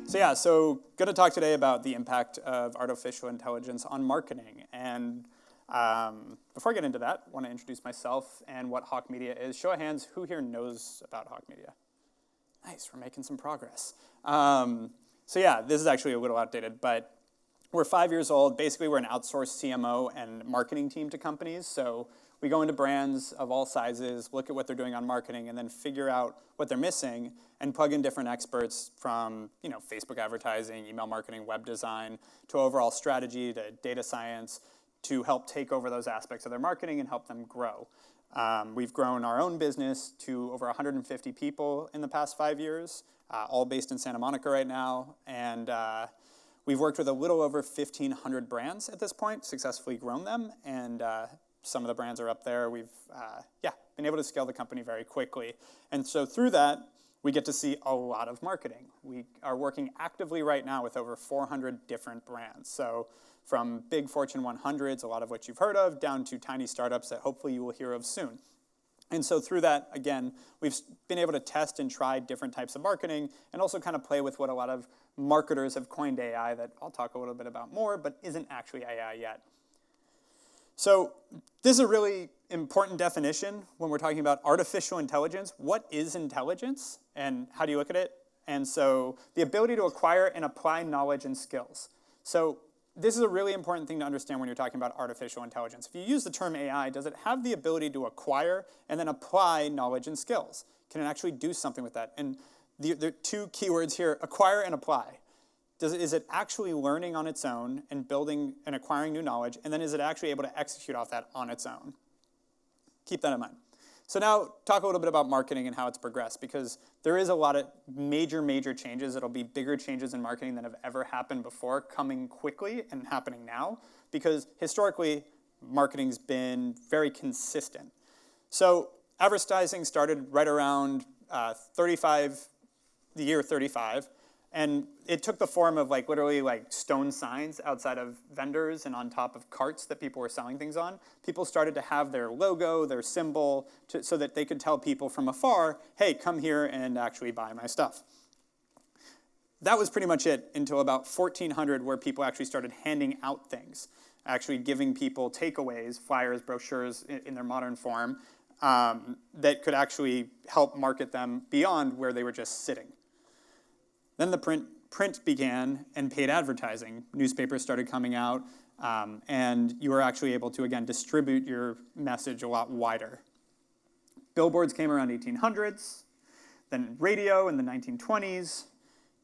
So going to talk today about the impact of artificial intelligence on marketing. And before I get into that, I want to introduce myself and what Hawke Media is. Show of hands, who here knows about Hawke Media? Nice, we're making some progress. This is actually a little outdated, but we're 5 years old. Basically, we're an outsourced CMO and marketing team to companies. So we go into brands of all sizes, look at what they're doing on marketing, and then figure out what they're missing and plug in different experts from Facebook advertising, email marketing, web design, to overall strategy, to data science, to help take over those aspects of their marketing and help them grow. We've grown our own business to over 150 people in the past 5 years, all based in Santa Monica right now. And we've worked with a little over 1,500 brands at this point, successfully grown them, and some of the brands are up there. We've been able to scale the company very quickly. And so through that, we get to see a lot of marketing. We are working actively right now with over 400 different brands. So from big Fortune 100s, a lot of which you've heard of, down to tiny startups that hopefully you will hear of soon. And so through that, again, we've been able to test and try different types of marketing and also kind of play with what a lot of marketers have coined AI that I'll talk a little bit about more, but isn't actually AI yet. So this is a really important definition when we're talking about artificial intelligence. What is intelligence and how do you look at it? And so the ability to acquire and apply knowledge and skills. So this is a really important thing to understand when you're talking about artificial intelligence. If you use the term AI, does it have the ability to acquire and then apply knowledge and skills? Can it actually do something with that? And the two keywords here, acquire and apply. Is it actually learning on its own and building and acquiring new knowledge, and then is it actually able to execute off that on its own? Keep that in mind. So now talk a little bit about marketing and how it's progressed, because there is a lot of major changes. It'll be bigger changes in marketing than have ever happened before, coming quickly and happening now, because historically, marketing's been very consistent. So advertising started right around the year 35, and it took the form of literally stone signs outside of vendors and on top of carts that people were selling things on. People started to have their logo, their symbol, so that they could tell people from afar, hey, come here and actually buy my stuff. That was pretty much it until about 1400, where people actually started handing out things, actually giving people takeaways, flyers, brochures in their modern form, that could actually help market them beyond where they were just sitting. Then the print began and paid advertising. Newspapers started coming out, and you were actually able to, again, distribute your message a lot wider. Billboards came around 1800s, then radio in the 1920s,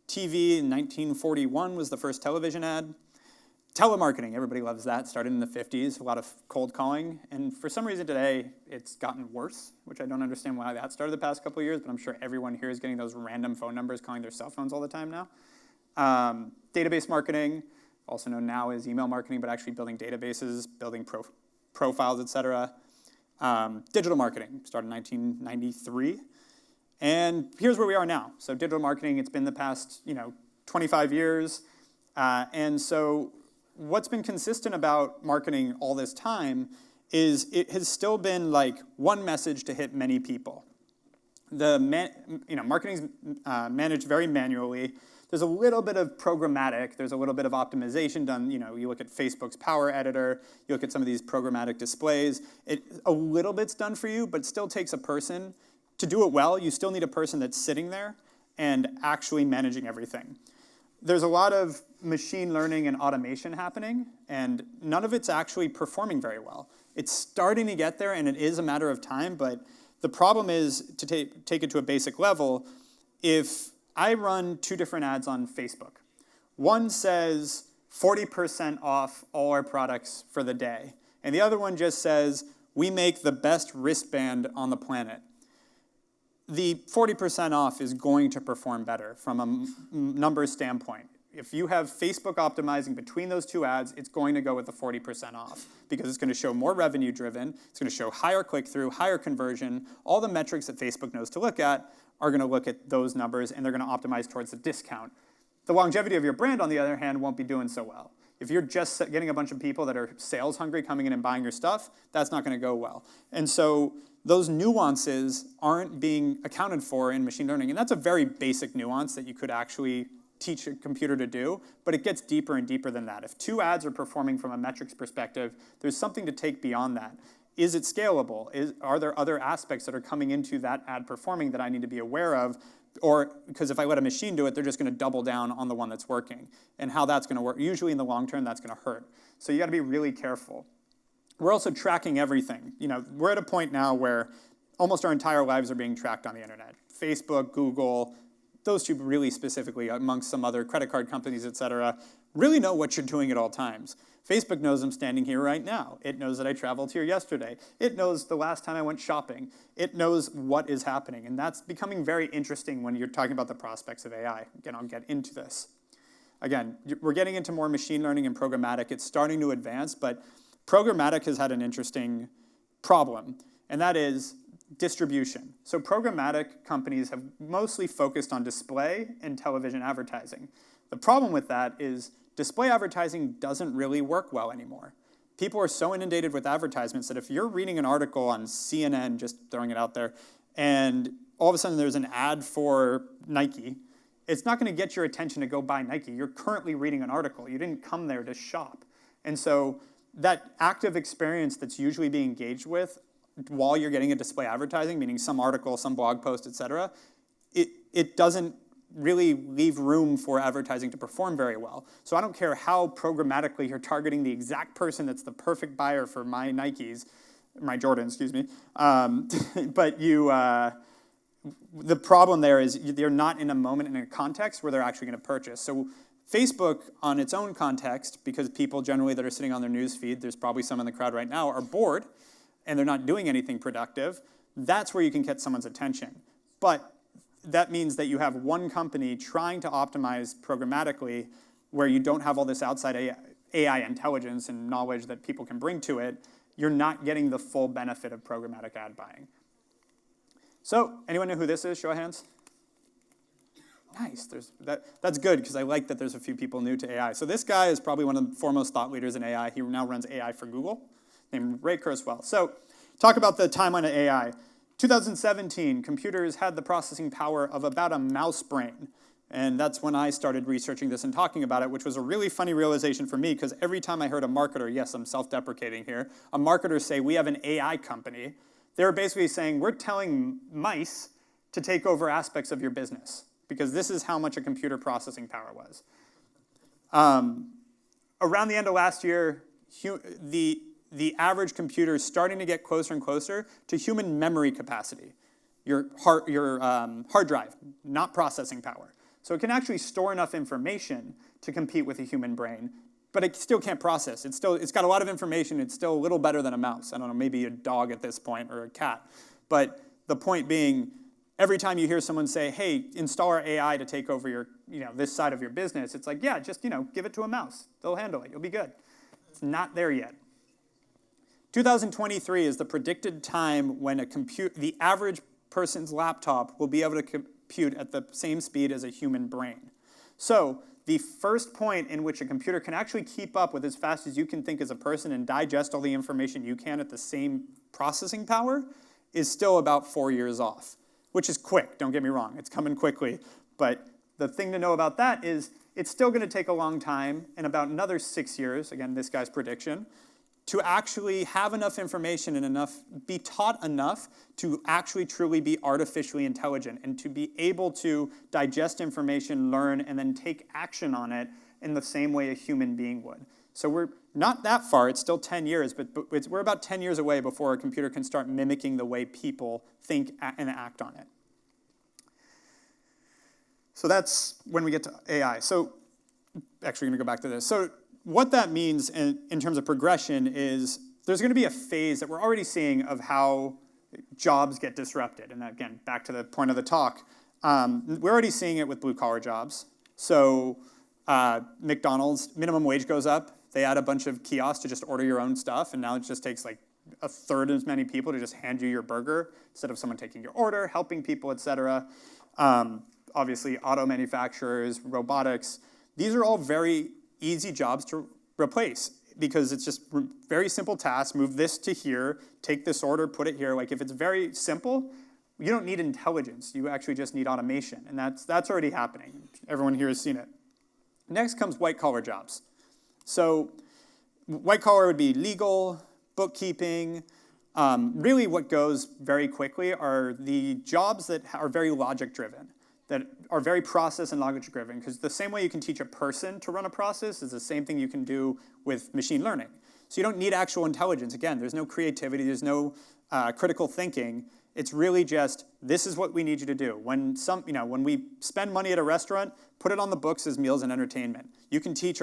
TV in 1941 was the first television ad. Telemarketing, everybody loves that, started in the 50s, a lot of cold calling. And for some reason today, it's gotten worse, which I don't understand why that started the past couple of years, but I'm sure everyone here is getting those random phone numbers calling their cell phones all the time now. Database marketing, also known now as email marketing, but actually building databases, building profiles, et cetera. Digital marketing started in 1993. And here's where we are now. So digital marketing, it's been the past 25 years. And so what's been consistent about marketing all this time is it has still been one message to hit many people. Marketing's managed very manually. There's a little bit of programmatic. There's a little bit of optimization done. You look at Facebook's Power Editor. You look at some of these programmatic displays. A little bit's done for you, but it still takes a person. To do it well, you still need a person that's sitting there and actually managing everything. There's a lot of machine learning and automation happening, and none of it's actually performing very well. It's starting to get there, and it is a matter of time, but the problem is, to take it to a basic level, if I run two different ads on Facebook, one says 40% off all our products for the day, and the other one just says, we make the best wristband on the planet. The 40% off is going to perform better from a numbers standpoint. If you have Facebook optimizing between those two ads, it's going to go with the 40% off because it's going to show more revenue driven. It's going to show higher click-through, higher conversion. All the metrics that Facebook knows to look at are going to look at those numbers, and they're going to optimize towards the discount. The longevity of your brand, on the other hand, won't be doing so well. If you're just getting a bunch of people that are sales hungry coming in and buying your stuff, that's not going to go well. And so those nuances aren't being accounted for in machine learning. And that's a very basic nuance that you could actually teach a computer to do, but it gets deeper and deeper than that. If 2 ads are performing from a metrics perspective, there's something to take beyond that. Is it scalable? Are there other aspects that are coming into that ad performing that I need to be aware of? Or, because if I let a machine do it, they're just going to double down on the one that's working. And how that's going to work, usually in the long term, that's going to hurt. So you got to be really careful. We're also tracking everything. We're at a point now where almost our entire lives are being tracked on the internet. Facebook, Google, those two really specifically, amongst some other credit card companies, et cetera, really know what you're doing at all times. Facebook knows I'm standing here right now. It knows that I traveled here yesterday. It knows the last time I went shopping. It knows what is happening. And that's becoming very interesting when you're talking about the prospects of AI. Again, I'll get into this. Again, we're getting into more machine learning and programmatic. It's starting to advance, but programmatic has had an interesting problem, and that is distribution. So programmatic companies have mostly focused on display and television advertising. The problem with that is display advertising doesn't really work well anymore. People are so inundated with advertisements that if you're reading an article on CNN, just throwing it out there, and all of a sudden there's an ad for Nike, it's not going to get your attention to go buy Nike. You're currently reading an article. You didn't come there to shop. And so that active experience that's usually being engaged with while you're getting a display advertising, meaning some article, some blog post, et cetera, it doesn't really leave room for advertising to perform very well. So I don't care how programmatically you're targeting the exact person that's the perfect buyer for my Nikes, my Jordans, excuse me, but the problem there is they're not in a moment in a context where they're actually going to purchase. So Facebook, on its own context, because people generally that are sitting on their news feed, there's probably some in the crowd right now, are bored, and they're not doing anything productive, that's where you can get someone's attention. But that means that you have one company trying to optimize programmatically where you don't have all this outside AI intelligence and knowledge that people can bring to it. You're not getting the full benefit of programmatic ad buying. So, anyone know who this is? Show of hands. Nice. That's good, because I like that there's a few people new to AI. So this guy is probably one of the foremost thought leaders in AI. He now runs AI for Google, named Ray Kurzweil. So talk about the timeline of AI. 2017, computers had the processing power of about a mouse brain. And that's when I started researching this and talking about it, which was a really funny realization for me, because every time I heard a marketer, yes, I'm self-deprecating here, a marketer say, we have an AI company, they were basically saying, we're telling mice to take over aspects of your business, because this is how much a computer processing power was. Around the end of last year, the average computer is starting to get closer and closer to human memory capacity, your hard drive, not processing power. So it can actually store enough information to compete with a human brain, but it still can't process. It's got a lot of information. It's still a little better than a mouse. I don't know, maybe a dog at this point or a cat. But the point being, every time you hear someone say, hey, install our AI to take over your, this side of your business, it's like, yeah, just, give it to a mouse. They'll handle it. You'll be good. It's not there yet. 2023 is the predicted time when the average person's laptop will be able to compute at the same speed as a human brain. So the first point in which a computer can actually keep up with as fast as you can think as a person and digest all the information you can at the same processing power is still about 4 years off, which is quick, don't get me wrong. It's coming quickly. But the thing to know about that is it's still going to take a long time, and about another 6 years, again, this guy's prediction, to actually have enough information and be taught enough to actually truly be artificially intelligent and to be able to digest information, learn, and then take action on it in the same way a human being would. So we're not that far. It's still 10 years, but we're about 10 years away before a computer can start mimicking the way people think and act on it. So that's when we get to AI. So actually, I'm going to go back to this. So what that means in terms of progression is there's going to be a phase that we're already seeing of how jobs get disrupted. And again, back to the point of the talk, we're already seeing it with blue-collar jobs. So McDonald's, minimum wage goes up. They add a bunch of kiosks to just order your own stuff, and now it just takes like a third as many people to just hand you your burger instead of someone taking your order, helping people, et cetera. Obviously, auto manufacturers, robotics, these are all very easy jobs to replace because it's just very simple tasks. Move this to here, take this order, put it here. Like if it's very simple, You don't need intelligence. You actually just need automation, and that's already happening. Everyone here has seen it. Next comes white-collar jobs. So white-collar would be legal, bookkeeping. Really what goes very quickly are the jobs that are very logic-driven, that are very process and logic-driven, because the same way you can teach a person to run a process is the same thing you can do with machine learning. So you don't need actual intelligence. Again, there's no creativity, there's no critical thinking. It's really just, this is what we need you to do. When we spend money at a restaurant, put it on the books as meals and entertainment. You can teach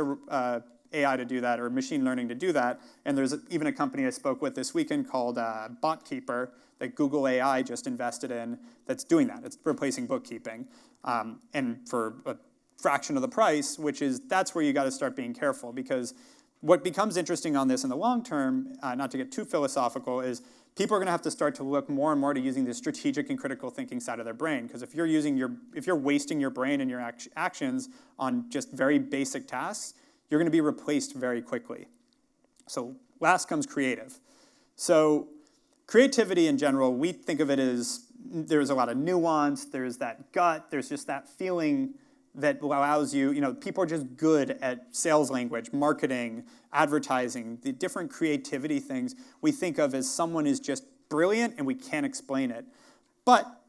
AI to do that or machine learning to do that. And there's even a company I spoke with this weekend called BotKeeper that Google AI just invested in that's doing that. It's replacing bookkeeping. And for a fraction of the price, that's where you got to start being careful, because what becomes interesting on this in the long term, not to get too philosophical, is people are going to have to start to look more and more to using the strategic and critical thinking side of their brain. Because if you're wasting your brain and your actions on just very basic tasks, you're going to be replaced very quickly. So last comes creative. So creativity in general, we think of it as there's a lot of nuance, there's that gut, there's just that feeling that allows you, people are just good at sales language, marketing, advertising, the different creativity things we think of as someone is just brilliant and we can't explain it. But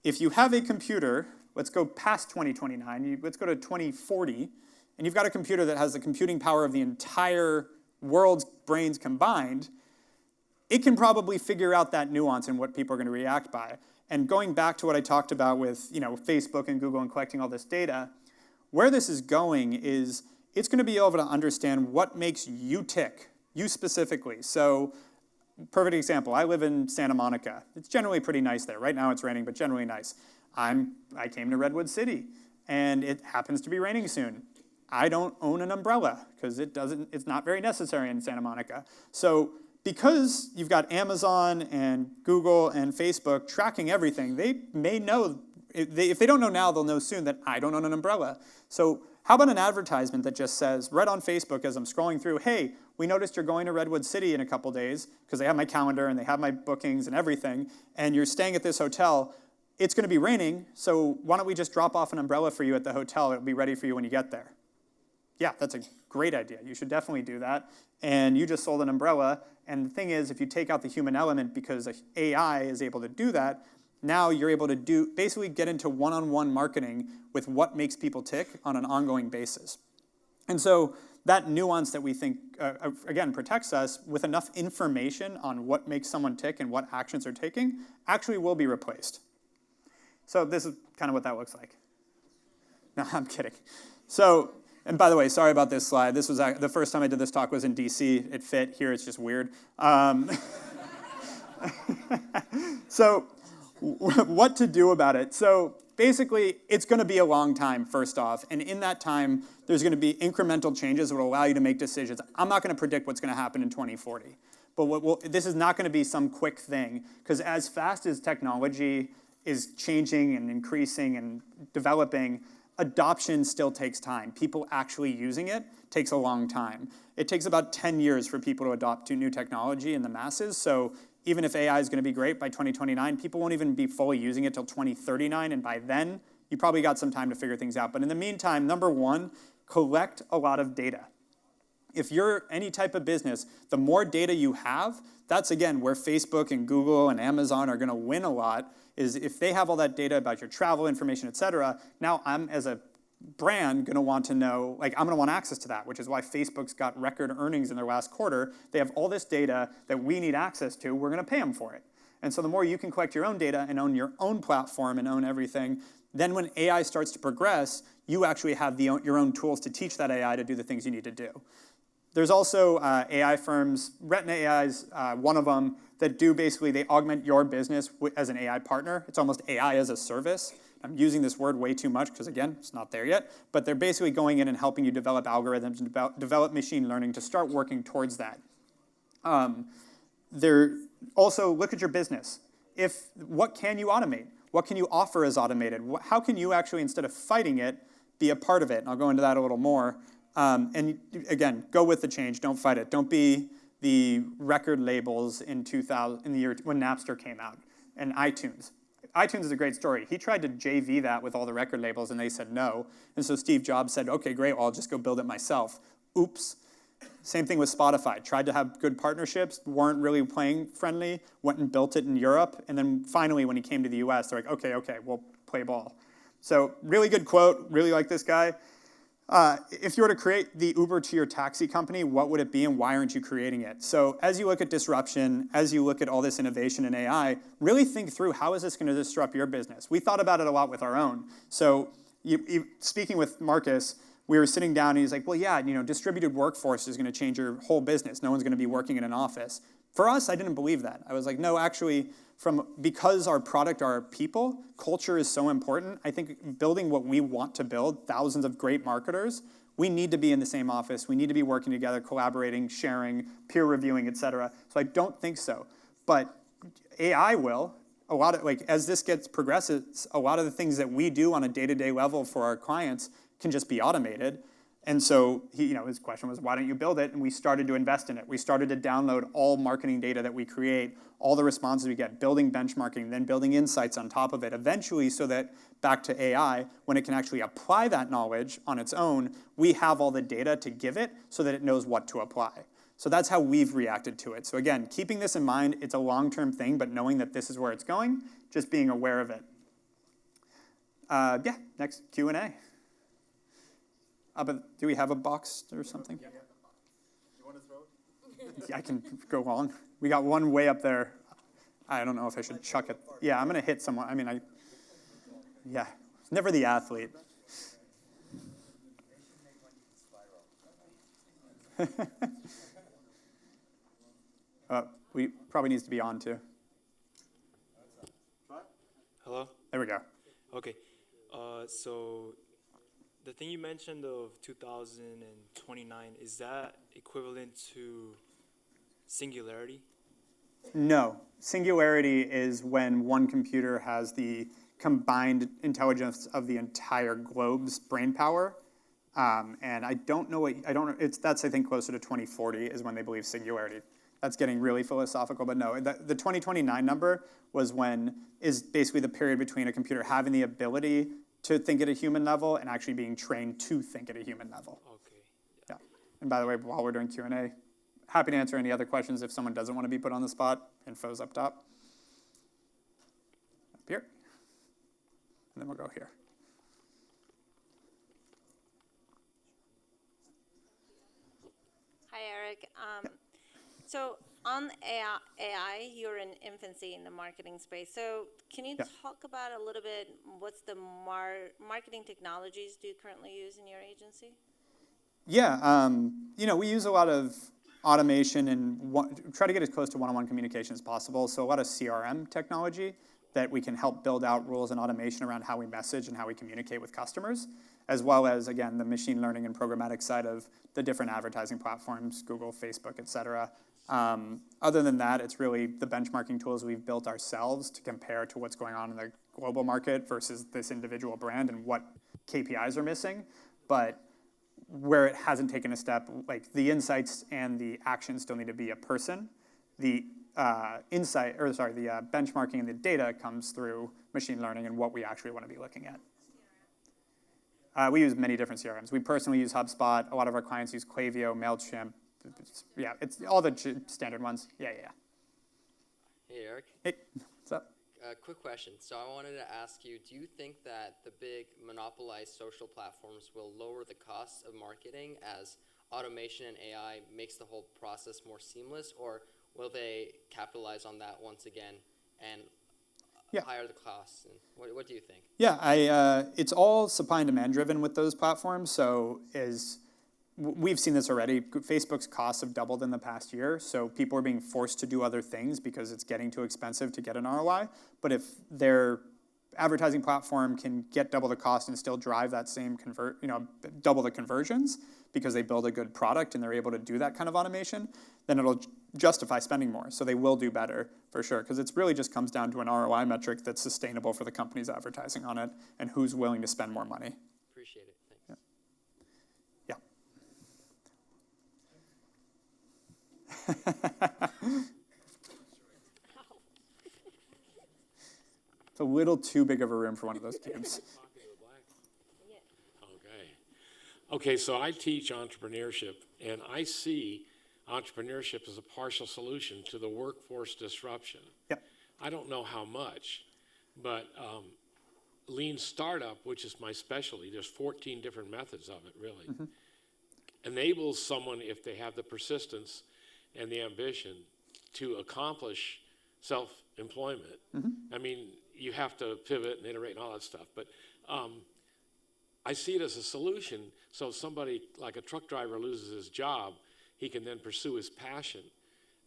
if you have a computer, let's go past 2029, let's go to 2040, and you've got a computer that has the computing power of the entire world's brains combined, it can probably figure out that nuance and what people are going to react by. And going back to what I talked about with Facebook and Google and collecting all this data, where this is going is it's going to be able to understand what makes you tick, you specifically. So perfect example, I live in Santa Monica. It's generally pretty nice there. Right now it's raining, but generally nice. I came to Redwood City, and it happens to be raining soon. I don't own an umbrella because it's not very necessary in Santa Monica. So because you've got Amazon and Google and Facebook tracking everything, they may know, if they don't know now, they'll know soon that I don't own an umbrella. So how about an advertisement that just says, right on Facebook as I'm scrolling through, hey, we noticed you're going to Redwood City in a couple days, because they have my calendar and they have my bookings and everything, and you're staying at this hotel. It's going to be raining, so why don't we just drop off an umbrella for you at the hotel? It'll be ready for you when you get there. Yeah, that's a great idea. You should definitely do that. And you just sold an umbrella. And the thing is, if you take out the human element, because AI is able to do that, now you're able to basically get into one-on-one marketing with what makes people tick on an ongoing basis. And so that nuance that we think, again, protects us with enough information on what makes someone tick and what actions they're taking actually will be replaced. So this is kind of what that looks like. No, I'm kidding. So, and by the way, sorry about this slide. This was the first time I did this talk was in DC. It fit. Here it's just weird. So what to do about it? So basically, it's going to be a long time, first off. And in that time, there's going to be incremental changes that will allow you to make decisions. I'm not going to predict what's going to happen in 2040. But this is not going to be some quick thing. Because as fast as technology is changing and increasing and developing, adoption still takes time. People actually using it takes a long time. It takes about 10 years for people to adopt to new technology in the masses. So even if AI is going to be great by 2029, people won't even be fully using it till 2039. And by then, you probably got some time to figure things out. But in the meantime, number one, collect a lot of data. If you're any type of business, the more data you have, that's, again, where Facebook and Google and Amazon are going to win a lot, is if they have all that data about your travel information, et cetera, now I'm, as a brand, going to want to know, I'm going to want access to that, which is why Facebook's got record earnings in their last quarter. They have all this data that we need access to. We're going to pay them for it. And so the more you can collect your own data and own your own platform and own everything, then when AI starts to progress, you actually have your own tools to teach that AI to do the things you need to do. There's also AI firms, Retina AI is one of them, that do basically, they augment your business as an AI partner. It's almost AI as a service. I'm using this word way too much because, again, it's not there yet. But they're basically going in and helping you develop algorithms and develop machine learning to start working towards that. They're also, look at your business. What can you automate? What can you offer as automated? How can you actually, instead of fighting it, be a part of it? And I'll go into that a little more. And again, go with the change. Don't fight it. Don't be the record labels in the year when Napster came out and iTunes. iTunes is a great story. He tried to JV that with all the record labels, and they said no. And so Steve Jobs said, okay, great, well, I'll just go build it myself. Oops. Same thing with Spotify. Tried to have good partnerships, weren't really playing friendly, went and built it in Europe, and then finally when he came to the US, they're like, okay, we'll play ball. So really good quote, really like this guy. If you were to create the Uber to your taxi company, what would it be and why aren't you creating it? So as you look at disruption, as you look at all this innovation in AI, really think through how is this going to disrupt your business? We thought about it a lot with our own. So speaking with Marcus, we were sitting down and he's like, well, yeah, distributed workforce is going to change your whole business. No one's going to be working in an office. For us, I didn't believe that. I was like, no, actually, because our product are people, culture is so important. I think building what we want to build, thousands of great marketers, we need to be in the same office. We need to be working together, collaborating, sharing, peer reviewing, et cetera. So I don't think so. But AI will. As this progresses, a lot of the things that we do on a day-to-day level for our clients can just be automated. And so his question was, why don't you build it? And we started to invest in it. We started to download all marketing data that we create, all the responses we get, building benchmarking, then building insights on top of it, eventually so that, back to AI, when it can actually apply that knowledge on its own, we have all the data to give it so that it knows what to apply. So that's how we've reacted to it. So again, keeping this in mind, it's a long-term thing, but knowing that this is where it's going, just being aware of it. Next Q&A. But do we have a box or something? Yeah. You want to throw it? Yeah, I can go on. We got one way up there. I don't know if I should chuck it. Yeah, I'm going to hit someone. Never the athlete. We probably needs to be on too. Hello? There we go. Okay. So the thing you mentioned of 2029, is that equivalent to singularity? No. Singularity is when one computer has the combined intelligence of the entire globe's brain power. And I don't know that's I think closer to 2040 is when they believe singularity. That's getting really philosophical, but no. The 2029 number is basically the period between a computer having the ability to think at a human level and actually being trained to think at a human level. Okay. Yeah. And by the way, while we're doing Q&A, happy to answer any other questions if someone doesn't want to be put on the spot. Info's up top. Up here. And then we'll go here. Hi, Erik. So on AI, you're in infancy in the marketing space. So can you talk about a little bit what's the marketing technologies do you currently use in your agency? Yeah, we use a lot of automation and try to get as close to one-on-one communication as possible. So a lot of CRM technology that we can help build out rules and automation around how we message and how we communicate with customers, as well as, again, the machine learning and programmatic side of the different advertising platforms, Google, Facebook, et cetera. Other than that, it's really the benchmarking tools we've built ourselves to compare to what's going on in the global market versus this individual brand and what KPIs are missing. But where it hasn't taken a step, like the insights and the actions still need to be a person. The benchmarking and the data comes through machine learning and what we actually want to be looking at. We use many different CRMs. We personally use HubSpot. A lot of our clients use Klaviyo, MailChimp. It's all the standard ones. Yeah. Hey, Erik. Hey, what's up? Quick question. So I wanted to ask you, do you think that the big monopolized social platforms will lower the costs of marketing as automation and AI makes the whole process more seamless, or will they capitalize on that once again and higher the costs? And what do you think? Yeah, it's all supply and demand driven with those platforms. So we've seen this already. Facebook's costs have doubled in the past year, so people are being forced to do other things because it's getting too expensive to get an ROI. But if their advertising platform can get double the cost and still drive that same double the conversions because they build a good product and they're able to do that kind of automation, then it'll justify spending more. So they will do better for sure, because it really just comes down to an ROI metric that's sustainable for the companies advertising on it and who's willing to spend more money. Appreciate it. Thanks. It's a little too big of a room for one of those cubes. Okay, so I teach entrepreneurship, and I see entrepreneurship as a partial solution to the workforce disruption. Yep. I don't know how much, but lean startup, which is my specialty, there's 14 different methods of it, really, enables someone, if they have the persistence and the ambition, to accomplish self-employment. I mean, you have to pivot and iterate and all that stuff, but I see it as a solution. So if somebody like a truck driver loses his job, he can then pursue his passion.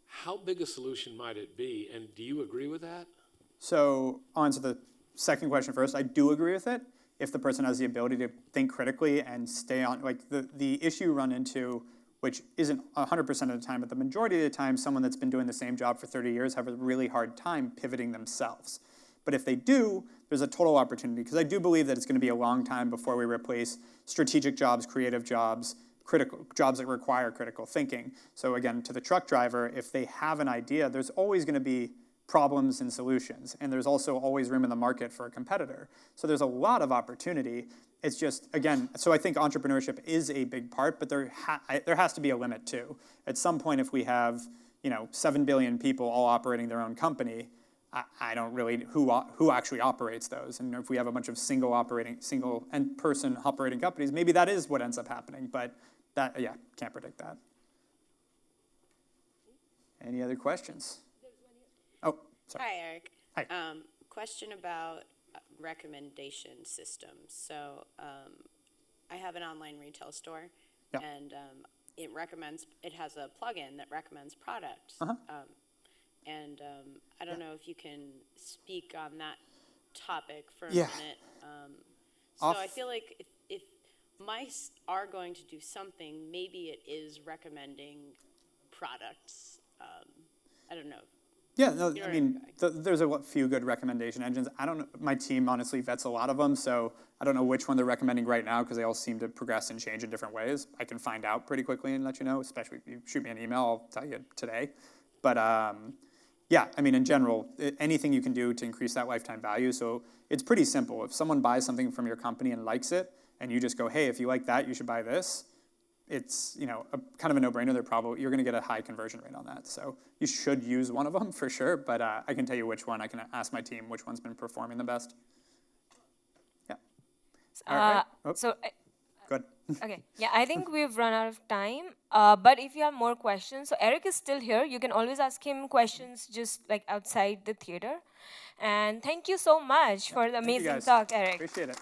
How big a solution might it be, and do you agree with that? So on to the second question first. I do agree with it if the person has the ability to think critically and stay on, like the issue you run into, which isn't 100% of the time, but the majority of the time, someone that's been doing the same job for 30 years have a really hard time pivoting themselves. But if they do, there's a total opportunity, because I do believe that it's going to be a long time before we replace strategic jobs, creative jobs, critical jobs that require critical thinking. So again, to the truck driver, if they have an idea, there's always going to be problems and solutions, and there's also always room in the market for a competitor. So there's a lot of opportunity. It's just, again, so I think entrepreneurship is a big part, but there has to be a limit too. At some point, if we have 7 billion people all operating their own company, I don't really who actually operates those. And if we have a bunch of single end person operating companies, maybe that is what ends up happening. But that, yeah, can't predict that. Any other questions? Oh, sorry. Hi, Eric. Hi. Question about recommendation systems. So I have an online retail store, Yep. and it has a plugin that recommends products. And I don't know if you can speak on that topic for a Yeah. minute. So I feel like if mice are going to do something, maybe it is recommending products. I don't know. Yeah, no, You know I where I'm mean, there's a few good recommendation engines. I don't know, my team honestly vets a lot of them, so I don't know which one they're recommending right now because they all seem to progress and change in different ways. I can find out pretty quickly and let you know, especially if you shoot me an email, I'll tell you today. But yeah, I mean, in general, anything you can do to increase that lifetime value. So it's pretty simple. If someone buys something from your company and likes it, and you just go, hey, if you like that, you should buy this, it's kind of a no-brainer. You're going to get a high conversion rate on that. So you should use one of them for sure, but I can tell you which one. I can ask my team which one's been performing the best. Yeah. All right. Good. Okay. Yeah, I think we've run out of time. But if you have more questions, so Erik is still here. You can always ask him questions just like outside the theater. And thank you so much for the amazing talk, Erik. Appreciate it.